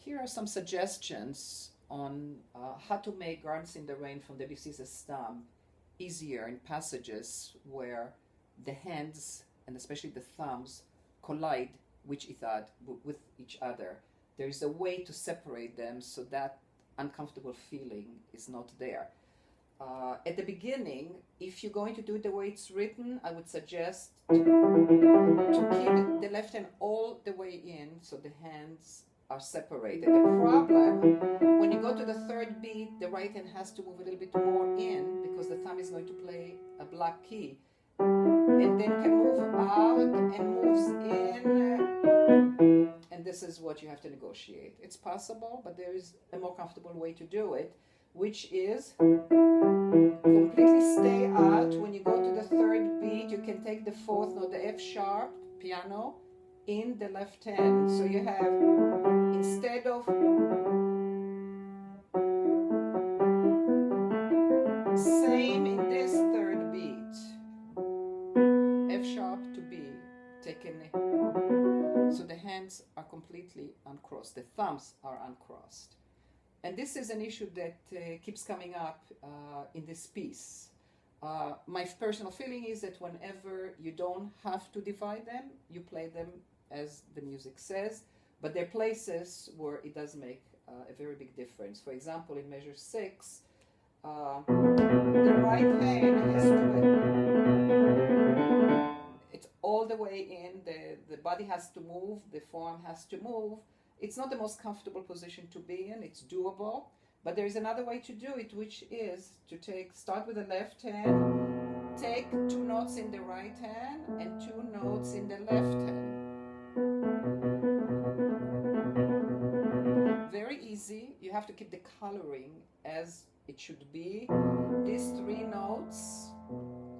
Here are some suggestions on how to make Gardens in the Rain from Debussy's Stam easier in passages where the hands, and especially the thumbs, collide with each other. There is a way to separate them so that uncomfortable feeling is not there. At the beginning, if you're going to do it the way it's written, I would suggest to keep the left hand all the way in so the hands are separated. The problem, when you go to the third beat, the right hand has to move a little bit more in because the thumb is going to play a black key. And then can move out and moves in. And this is what you have to negotiate. It's possible, but there is a more comfortable way to do it, which is completely stay out. When you go to the third beat, you can take the fourth note, the F sharp, piano, in the left hand. So you have, instead of same in this third beat, F sharp to B, taken, so the hands are completely uncrossed, the thumbs are uncrossed. And this is an issue that keeps coming up in this piece. My personal feeling is that whenever you don't have to divide them, you play them as the music says, but there are places where it does make a very big difference. For example, in measure 6, the right hand has to, it's all the way in, the body has to move, the forearm has to move. It's not the most comfortable position to be in, it's doable, but there is another way to do it, which is to start with the left hand, take 2 notes in the right hand and 2 notes in the left hand. Very easy. You have to keep the coloring as it should be. These 3 notes,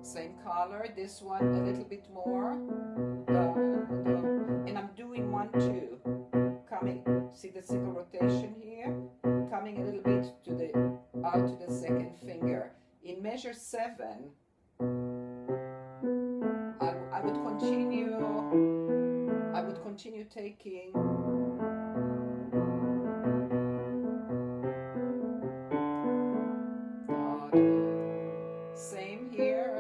same color, this one a little bit more, and I'm doing 1, 2. Coming, see the single rotation here, coming a little bit to the out to the second finger. In measure 7, I would continue taking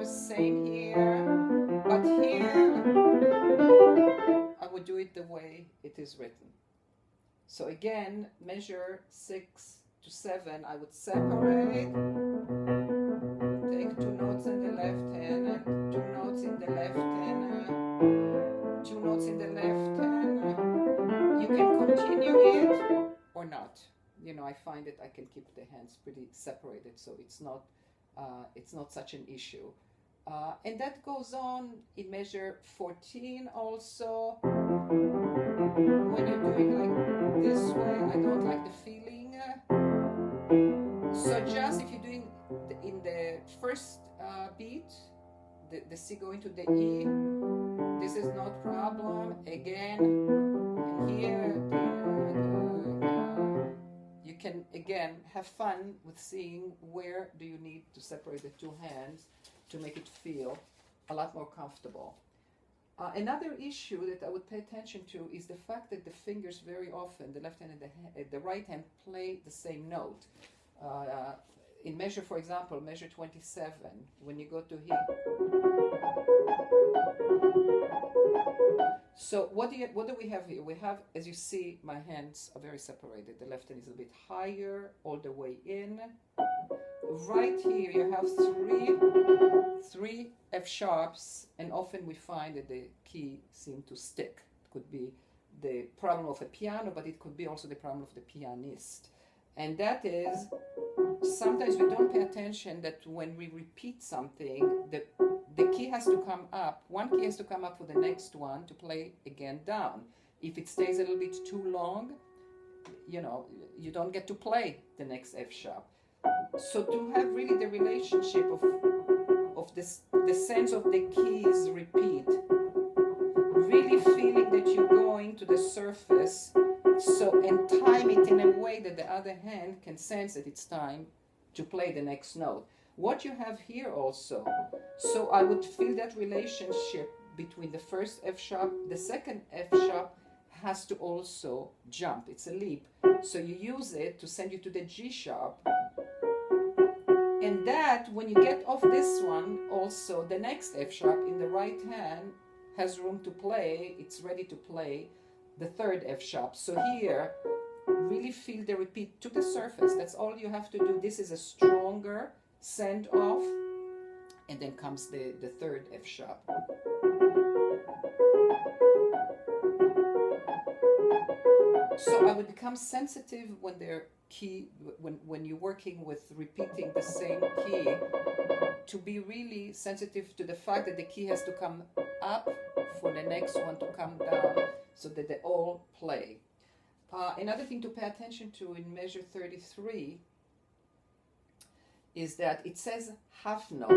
same here, but here I would do it the way it is written. So again, measure 6 to 7, I would separate, take 2 notes in the left hand, and 2 notes in the left hand, 2 notes in the left hand. You can continue it or not. You know, I find that I can keep the hands pretty separated, so it's not such an issue. And that goes on in measure 14 also. When you're doing like this way, I don't like the feeling. So just if you're doing in the first beat, the C going to the E, this is not problem. Again, and here, you can again have fun with seeing where do you need to separate the 2 hands to make it feel a lot more comfortable. Another issue that I would pay attention to is the fact that the fingers very often, the left hand and the right hand, play the same note. In measure, for example, measure 27, when you go to here. So what do we have here? We have, as you see, my hands are very separated. The left hand is a bit higher, all the way in. Right here you have three F sharps, and often we find that the key seems to stick. It could be the problem of a piano, but it could be also the problem of the pianist. And that is, sometimes we don't pay attention that when we repeat something, the key has to come up, one key has to come up for the next one to play again down. If it stays a little bit too long, you know, you don't get to play the next F sharp. So to have really the relationship of this, the sense of the keys repeat, really feeling that you're going to the surface, so and time it in a way that the other hand can sense that it's time to play the next note. What you have here also, so I would feel that relationship between the first F sharp, the second F sharp has to also jump. It's a leap. So you use it to send you to the G sharp. And that, when you get off this one, also the next F sharp in the right hand has room to play. It's ready to play the third F sharp. So here, really feel the repeat to the surface. That's all you have to do. This is a stronger send off. And then comes the third F sharp. So I would become sensitive when they're key, when you're working with repeating the same key, to be really sensitive to the fact that the key has to come up for the next one to come down, so that they all play. Another thing to pay attention to in measure 33 is that it says half note,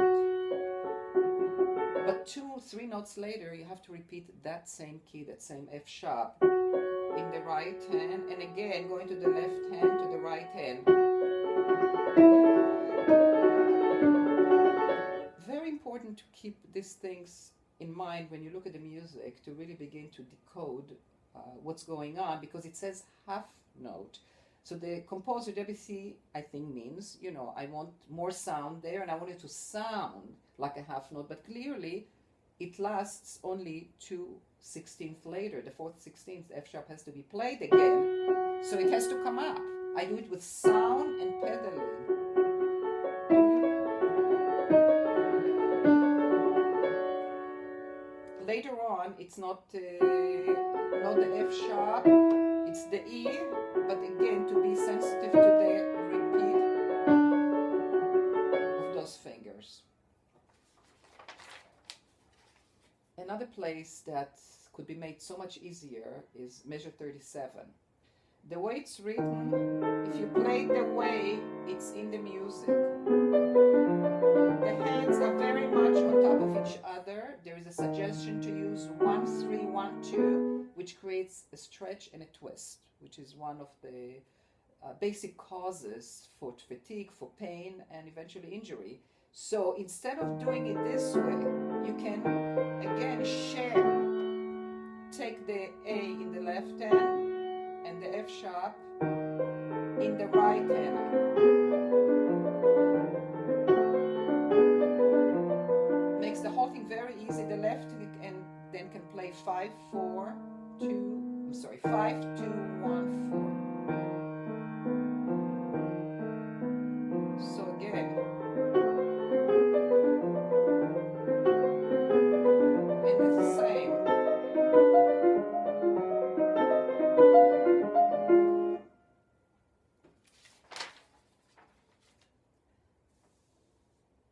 but 2-3 notes later you have to repeat that same key, that same F sharp in the right hand, and again going to the left hand to the right hand. Very important to keep these things in mind when you look at the music, to really begin to decode what's going on, because it says half note. So the composer Debussy, I think, means, you know, I want more sound there and I want it to sound like a half note, but clearly it lasts only 2/16 later. The 4/16 F sharp has to be played again, so it has to come up. I do it with sound and pedaling. Later on, it's not the F sharp, it's the E, but again, to be sensitive to the repeat of those fingers. Another place that could be made so much easier is measure 37. The way it's written, if you play the way it's in the music, the hands are very much on top of each other. There is a suggestion to use 1-3, 1-2, which creates a stretch and a twist, which is one of the basic causes for fatigue, for pain, and eventually injury. So instead of doing it this way, you can again share. Take the A in the left hand and the F sharp in the right hand. Makes the whole thing very easy. The left and then can play 5-2-1-4. So again, and it's the same.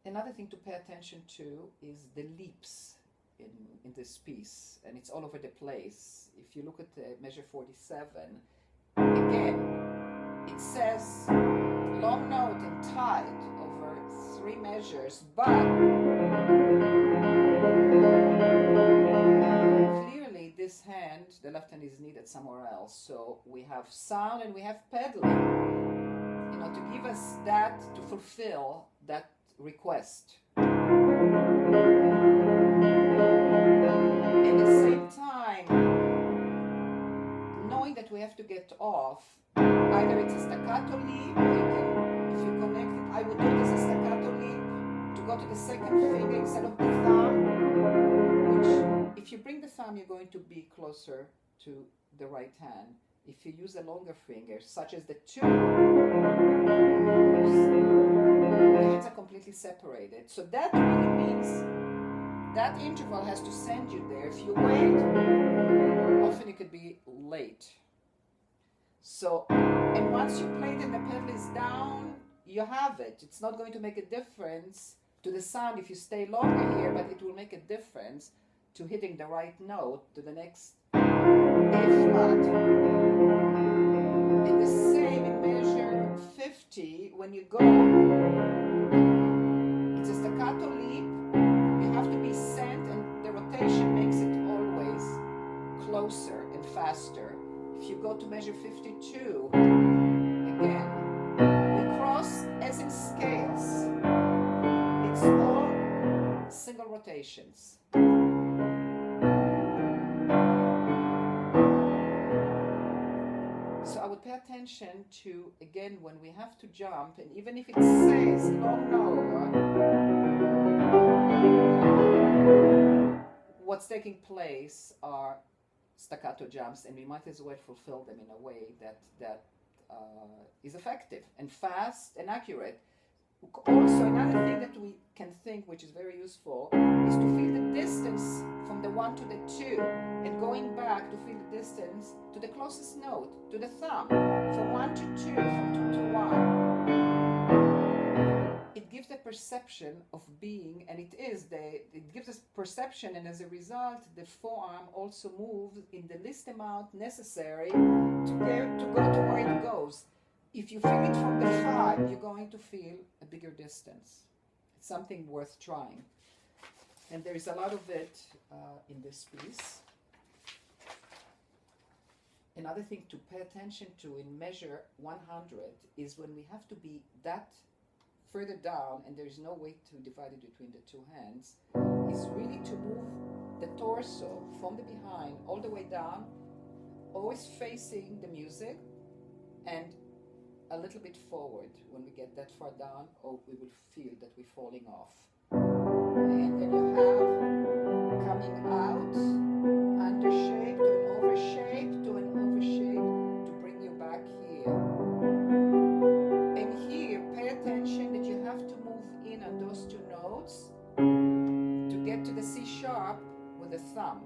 Another thing to pay attention to is the leaps in this piece, and it's all over the place. If you look at measure 47, again, it says long note and tied over 3 measures, but clearly this hand, the left hand, is needed somewhere else. So we have sound and we have pedaling, you know, to give us that, to fulfill that request. At the same time, knowing that we have to get off, either it's a staccato leap, or you can, if you connect it, I would do this as a staccato leap to go to the second finger instead of the thumb, which, if you bring the thumb, you're going to be closer to the right hand. If you use a longer finger, such as the 2, the hands are completely separated. So that really means that interval has to send you there. If you wait, often you could be late. So, and once you play it and the pedal is down, you have it. It's not going to make a difference to the sound if you stay longer here, but it will make a difference to hitting the right note, to the next A flat. And the same in measure 50, when you go, it's a staccato leap, you have to be sent, and the rotation makes it always closer and faster. If you go to measure 52, again, we cross as in scales. It's all single rotations. So I would pay attention to, again, when we have to jump, and even if it says long note, what's taking place are staccato jumps, and we might as well fulfill them in a way that is effective and fast and accurate. Also, another thing that we can think, which is very useful, is to feel the distance from the 1 to the 2, and going back to feel the distance to the closest note, to the thumb, from 1 to 2, from 2 to 1. It gives the perception of being, and it gives us perception, and as a result, the forearm also moves in the least amount necessary to go to where it goes. If you feel it from the 5, you're going to feel a bigger distance. It's something worth trying. And there is a lot of it in this piece. Another thing to pay attention to in measure 100 is when we have to be that further down, and there is no way to divide it between the 2 hands, is really to move the torso from the behind all the way down, always facing the music, and a little bit forward. When we get that far down, we will feel that we're falling off. And then you have coming out, under shape to an over shape, to an over shape, to bring you back here. And here, pay attention that you have to move in on those 2 notes to get to the C sharp with the thumb.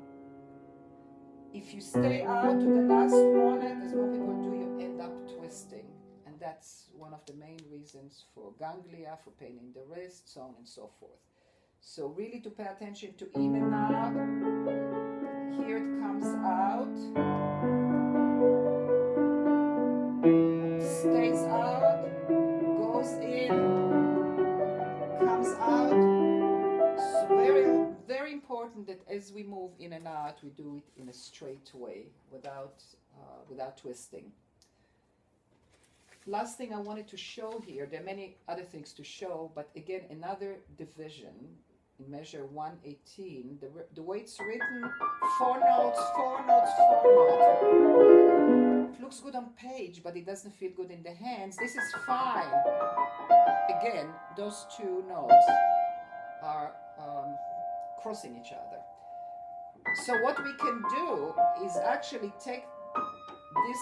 If you stay out to the last one, as more people do, you end up twisting. And that's one of the main reasons for ganglia, for pain in the wrist, so on and so forth. So really to pay attention to in and out. Here it comes out, stays out, goes in, comes out. So very, very important that as we move in and out, we do it in a straight way, without twisting. Last thing I wanted to show here, there are many other things to show, but again, another division in measure 118, the way it's written, 4 notes, 4 notes, 4 notes. It looks good on page, but it doesn't feel good in the hands. This is fine. Again, those 2 notes are crossing each other. So what we can do is actually take this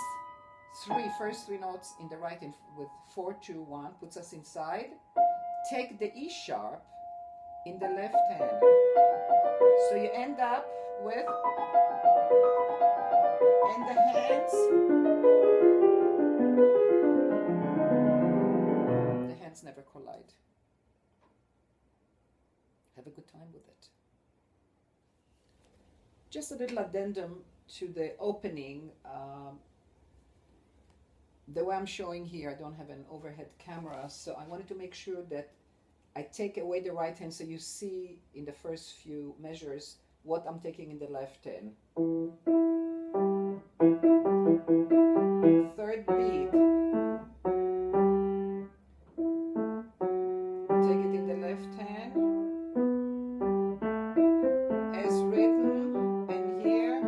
first three notes in the right with 4, 2, 1 puts us inside. Take the E sharp in the left hand. So you end up with, and the hands never collide. Have a good time with it. Just a little addendum to the opening. The way I'm showing here, I don't have an overhead camera, so I wanted to make sure that I take away the right hand so you see in the first few measures what I'm taking in the left hand. Third beat. Take it in the left hand. As written, and here.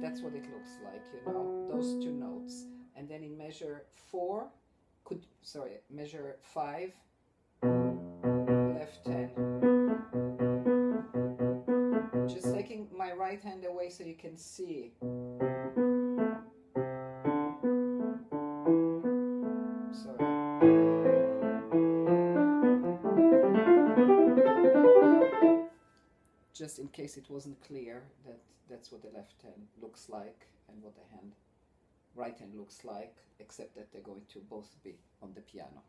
That's what it looks like, you know, those 2 notes. And then in measure 5, left hand. Just taking my right hand away so you can see. Sorry. Just in case it wasn't clear, that's what the left hand looks like and what the right hand looks like, except that they're going to both be on the piano.